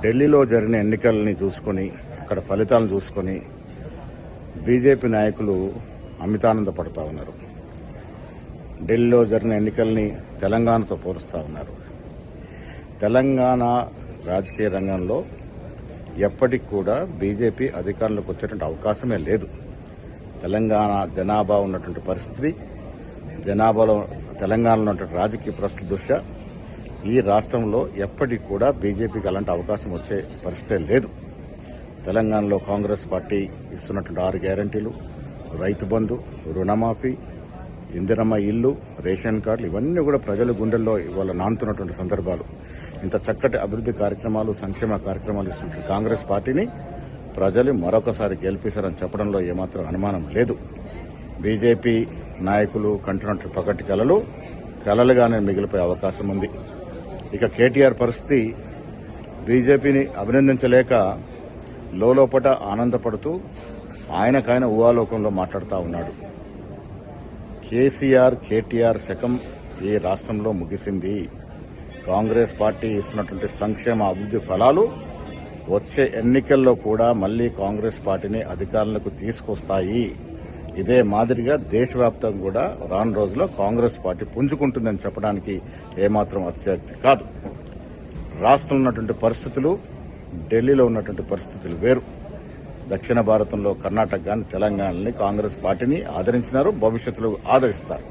ఢిల్లీలో జరిగిన ఎన్నికల్ని చూసుకుని అక్కడ ఫలితాలను చూసుకుని బీజేపీ నాయకులు అమితానంద పడుతూ ఉన్నారు. ఢిల్లీలో జరిగిన ఎన్నికల్ని తెలంగాణతో పోలుస్తూ ఉన్నారు. తెలంగాణ రాజకీయ రంగంలో ఎప్పటికి కూడా బీజేపీ అధికారంలోకి వచ్చేటువంటి అవకాశమే లేదు. తెలంగాణ జనాభా ఉన్నటువంటి పరిస్థితి, జనాభాలో తెలంగాణలో ఉన్నటువంటి రాజకీయ పరిస్థితి దృష్ట్యా ఈ రాష్ట్రంలో ఎప్పటికి కూడా బీజేపీకి అలాంటి అవకాశం వచ్చే పరిస్థితే లేదు. తెలంగాణలో కాంగ్రెస్ పార్టీ ఇస్తున్నటువంటి 6 గ్యారంటీలు, రైతు బంధు, రుణమాఫీ, ఇందిరమ్మ ఇల్లు, రేషన్ కార్డులు ఇవన్నీ కూడా ప్రజల గుండెల్లో ఇవాళ నానుతున్నటువంటి సందర్భాలు. ఇంత చక్కటి అభివృద్ది కార్యక్రమాలు, సంక్షేమ కార్యక్రమాలు ఇస్తున్న కాంగ్రెస్ పార్టీని ప్రజలు మరొకసారి గెలిపిస్తారని చెప్పడంలో ఏమాత్రం అనుమానం లేదు. బీజేపీ నాయకులు కంటున్నట్టు పగటి కలలుగానే మిగిలిపోయే అవకాశం ఉంది. ఇక కేటీఆర్ పరిస్థితి, బీజేపీని అభినందించలేక లోపట ఆనందపడుతూ ఆయనకాయన ఊహాలోకంలో మాట్లాడుతూ ఉన్నాడు. కేటీఆర్ శకం ఈ రాష్ట్రంలో ముగిసింది. కాంగ్రెస్ పార్టీ ఇస్తున్నటువంటి సంక్షేమ అభివృద్ది ఫలాలు వచ్చే ఎన్నికల్లో కూడా మళ్లీ కాంగ్రెస్ పార్టీని అధికారంలోకి తీసుకొస్తాయి. ఇదే మాదిరిగా దేశవ్యాప్తంగా కూడా రాను రోజుల్లో కాంగ్రెస్ పార్టీ పుంజుకుంటుందని చెప్పడానికి ఏమాత్రం అతిశయోక్తి కాదు. రాష్ట్రంలో ఉన్నటువంటి పరిస్థితులు, ఢిల్లీలో ఉన్నటువంటి పరిస్థితులు వేరు. దక్షిణ భారతంలో కర్ణాటక గాని తెలంగాణని కాంగ్రెస్ పార్టీని ఆదరించినారు, భవిష్యత్తులో ఆదరిస్తారు.